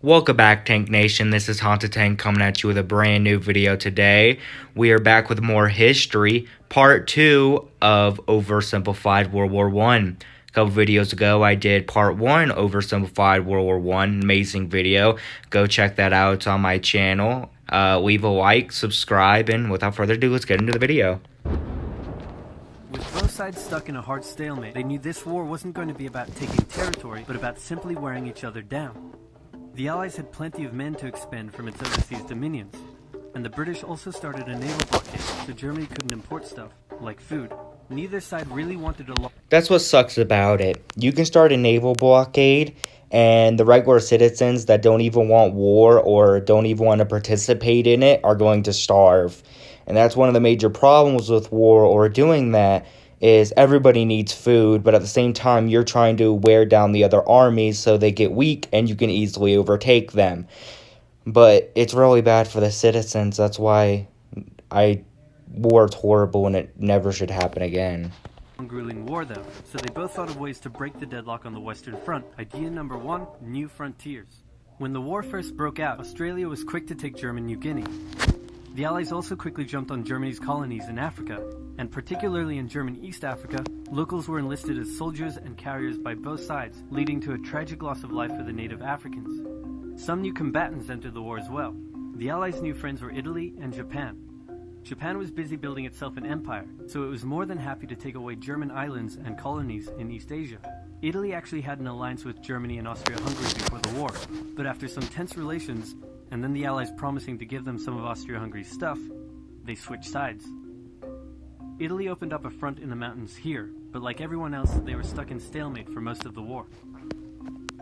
Welcome back, Tank Nation. This is Haunted Tank coming at you with a brand new video today. We are back with more history, part 2 of Oversimplified World War I. A couple videos ago, I did part 1, Oversimplified World War I. Amazing video. Go check that out. It's on my channel. Leave a like, subscribe, and without further ado, let's get into the video. With both sides stuck in a hard stalemate, they knew this war wasn't going to be about taking territory, but about simply wearing each other down. The Allies had plenty of men to expend from its overseas dominions, and the British also started a naval blockade, so Germany couldn't import stuff, like food. Neither side really wanted a lot. That's what sucks about it. You can start a naval blockade, and the regular citizens that don't even want war or don't even want to participate in it are going to starve. And that's one of the major problems with war or doing that, is everybody needs food, but at the same time, you're trying to wear down the other armies so they get weak and you can easily overtake them. But it's really bad for the citizens. That's why war is horrible and it never should happen again. Grueling war though, so they both thought of ways to break the deadlock on the Western Front. Idea number 1, new frontiers. When the war first broke out, Australia was quick to take German New Guinea. The Allies also quickly jumped on Germany's colonies in Africa, and particularly in German East Africa, locals were enlisted as soldiers and carriers by both sides, leading to a tragic loss of life for the native Africans. Some new combatants entered the war as well. The Allies' new friends were Italy and Japan. Japan was busy building itself an empire, so it was more than happy to take away German islands and colonies in East Asia. Italy actually had an alliance with Germany and Austria-Hungary before the war, but after some tense relations, and then the Allies promising to give them some of Austria-Hungary's stuff, they switched sides. Italy opened up a front in the mountains here, but like everyone else, they were stuck in stalemate for most of the war.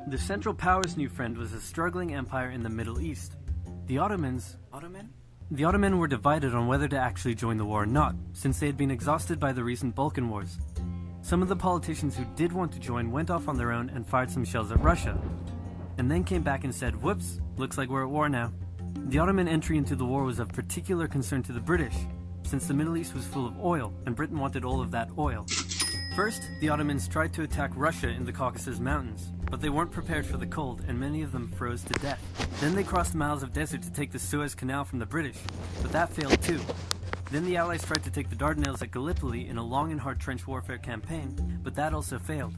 The Central Powers' new friend was a struggling empire in the Middle East. The Ottomans were divided on whether to actually join the war or not, since they had been exhausted by the recent Balkan Wars. Some of the politicians who did want to join went off on their own and fired some shells at Russia, and then came back and said, whoops, looks like we're at war now. The Ottoman entry into the war was of particular concern to the British, since the Middle East was full of oil, and Britain wanted all of that oil. First, the Ottomans tried to attack Russia in the Caucasus Mountains, but they weren't prepared for the cold, and many of them froze to death. Then they crossed miles of desert to take the Suez Canal from the British, but that failed too. Then the Allies tried to take the Dardanelles at Gallipoli in a long and hard trench warfare campaign, but that also failed.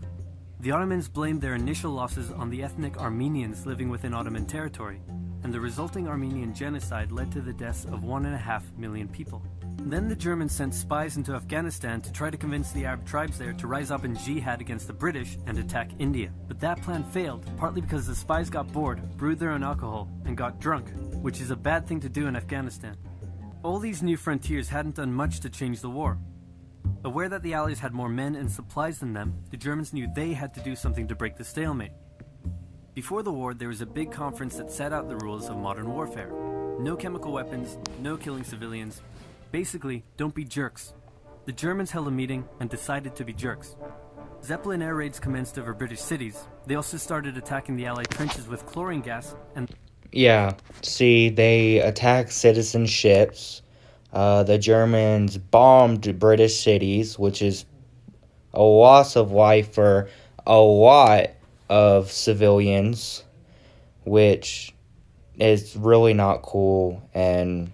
The Ottomans blamed their initial losses on the ethnic Armenians living within Ottoman territory, and the resulting Armenian genocide led to the deaths of 1.5 million people. Then the Germans sent spies into Afghanistan to try to convince the Arab tribes there to rise up in jihad against the British and attack India. But that plan failed, partly because the spies got bored, brewed their own alcohol, and got drunk, which is a bad thing to do in Afghanistan. All these new frontiers hadn't done much to change the war. Aware that the Allies had more men and supplies than them, the Germans knew they had to do something to break the stalemate. Before the war, there was a big conference that set out the rules of modern warfare. No chemical weapons, no killing civilians. Basically, don't be jerks. The Germans held a meeting and decided to be jerks. Zeppelin air raids commenced over British cities. They also started attacking the Allied trenches with chlorine gas and... Yeah, see, they attacked citizen ships. The Germans bombed British cities, which is a loss of life for a lot of civilians, which is really not cool, and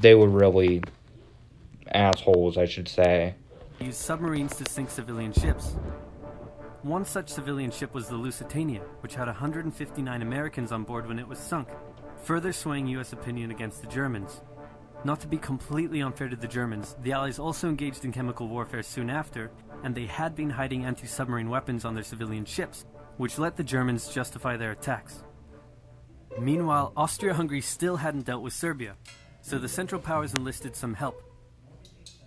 they were really assholes, I should say. Used submarines to sink civilian ships. One such civilian ship was the Lusitania, which had 159 Americans on board when it was sunk, further swaying US opinion against the Germans. Not to be completely unfair to the Germans, the Allies also engaged in chemical warfare soon after, and they had been hiding anti-submarine weapons on their civilian ships, which let the Germans justify their attacks. Meanwhile, Austria-Hungary still hadn't dealt with Serbia, so the Central Powers enlisted some help.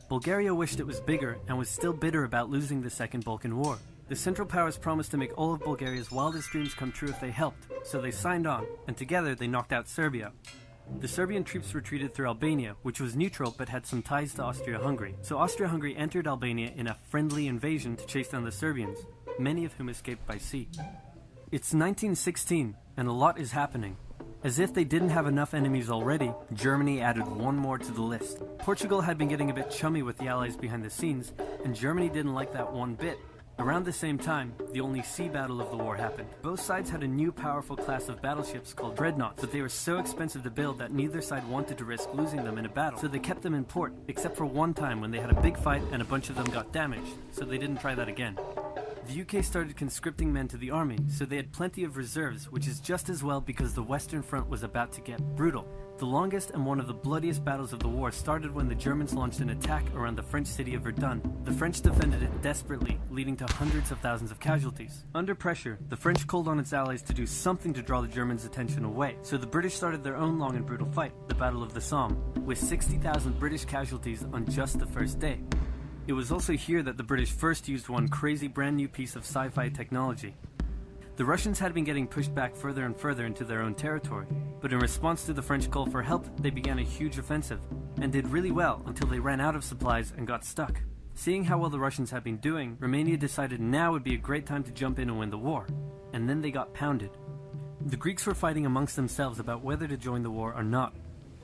Bulgaria wished it was bigger and was still bitter about losing the Second Balkan War. The Central Powers promised to make all of Bulgaria's wildest dreams come true if they helped, so they signed on, and together they knocked out Serbia. The Serbian troops retreated through Albania, which was neutral but had some ties to Austria-Hungary. So Austria-Hungary entered Albania in a friendly invasion to chase down the Serbians, many of whom escaped by sea. It's 1916, and a lot is happening. As if they didn't have enough enemies already, Germany added one more to the list. Portugal had been getting a bit chummy with the Allies behind the scenes, and Germany didn't like that one bit. Around the same time, the only sea battle of the war happened. Both sides had a new powerful class of battleships called Dreadnoughts, but they were so expensive to build that neither side wanted to risk losing them in a battle, so they kept them in port, except for one time when they had a big fight and a bunch of them got damaged, so they didn't try that again. The UK started conscripting men to the army, so they had plenty of reserves, which is just as well because the Western Front was about to get brutal. The longest and one of the bloodiest battles of the war started when the Germans launched an attack around the French city of Verdun. The French defended it desperately, leading to hundreds of thousands of casualties. Under pressure, the French called on its allies to do something to draw the Germans' attention away, so the British started their own long and brutal fight, the Battle of the Somme, with 60,000 British casualties on just the first day. It was also here that the British first used one crazy brand new piece of sci-fi technology. The Russians had been getting pushed back further and further into their own territory, but in response to the French call for help, they began a huge offensive, and did really well until they ran out of supplies and got stuck. Seeing how well the Russians had been doing, Romania decided now would be a great time to jump in and win the war, and then they got pounded. The Greeks were fighting amongst themselves about whether to join the war or not.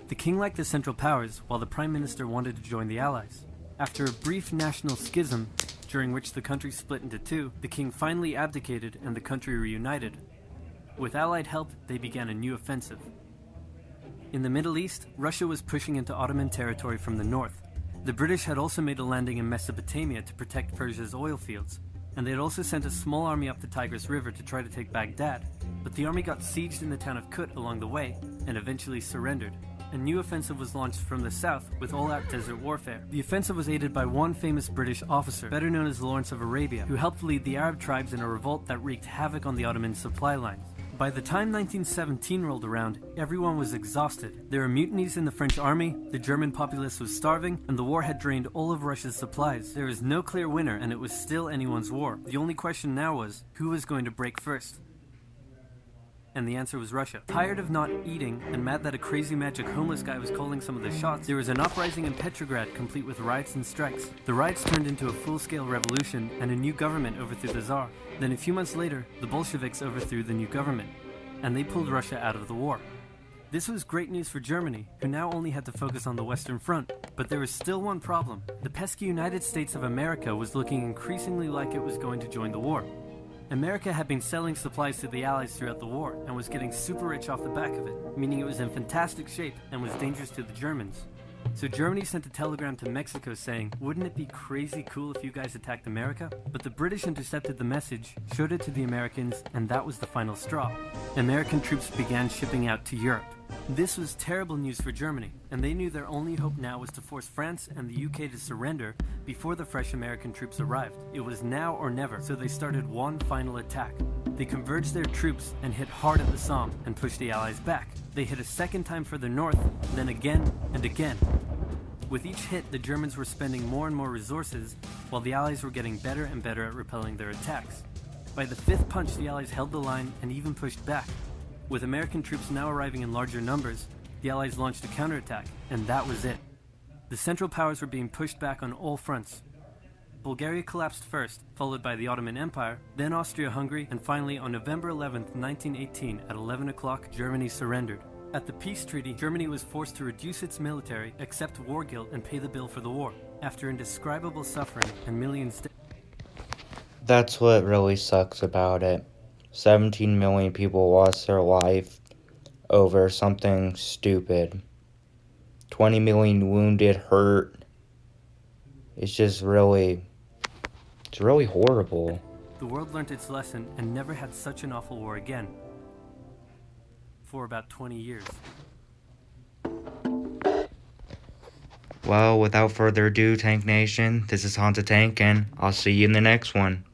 The king liked the Central Powers, while the Prime Minister wanted to join the Allies. After a brief national schism, during which the country split into two, the king finally abdicated and the country reunited. With Allied help, they began a new offensive. In the Middle East, Russia was pushing into Ottoman territory from the north. The British had also made a landing in Mesopotamia to protect Persia's oil fields, and they had also sent a small army up the Tigris River to try to take Baghdad, but the army got sieged in the town of Kut along the way, and eventually surrendered. A new offensive was launched from the south with all-out desert warfare. The offensive was aided by one famous British officer, better known as Lawrence of Arabia, who helped lead the Arab tribes in a revolt that wreaked havoc on the Ottoman supply lines. By the time 1917 rolled around, everyone was exhausted. There were mutinies in the French army, the German populace was starving, and the war had drained all of Russia's supplies. There was no clear winner, and it was still anyone's war. The only question now was, who was going to break first? And the answer was Russia. Tired of not eating, and mad that a crazy magic homeless guy was calling some of the shots, there was an uprising in Petrograd complete with riots and strikes. The riots turned into a full-scale revolution, and a new government overthrew the Tsar. Then a few months later, the Bolsheviks overthrew the new government, and they pulled Russia out of the war. This was great news for Germany, who now only had to focus on the Western Front. But there was still one problem. The pesky United States of America was looking increasingly like it was going to join the war. America had been selling supplies to the Allies throughout the war and was getting super rich off the back of it, meaning it was in fantastic shape and was dangerous to the Germans. So Germany sent a telegram to Mexico saying, "Wouldn't it be crazy cool if you guys attacked America?" But the British intercepted the message, showed it to the Americans, and that was the final straw. American troops began shipping out to Europe. This was terrible news for Germany, and they knew their only hope now was to force France and the UK to surrender before the fresh American troops arrived. It was now or never, so they started one final attack. They converged their troops and hit hard at the Somme and pushed the Allies back. They hit a second time further north, then again and again. With each hit, the Germans were spending more and more resources, while the Allies were getting better and better at repelling their attacks. By the fifth punch, the Allies held the line and even pushed back. With American troops now arriving in larger numbers, the Allies launched a counterattack, and that was it. The Central Powers were being pushed back on all fronts. Bulgaria collapsed first, followed by the Ottoman Empire, then Austria-Hungary, and finally on November 11, 1918, at 11 o'clock, Germany surrendered. At the peace treaty, Germany was forced to reduce its military, accept war guilt, and pay the bill for the war. After indescribable suffering and millions That's what really sucks about it. 17 million people lost their life over something stupid. 20 million wounded, hurt. It's just really, it's really horrible. The world learnt its lesson and never had such an awful war again. For about 20 years. Well, without further ado, Tank Nation, this is Haunted Tank, and I'll see you in the next one. Bye.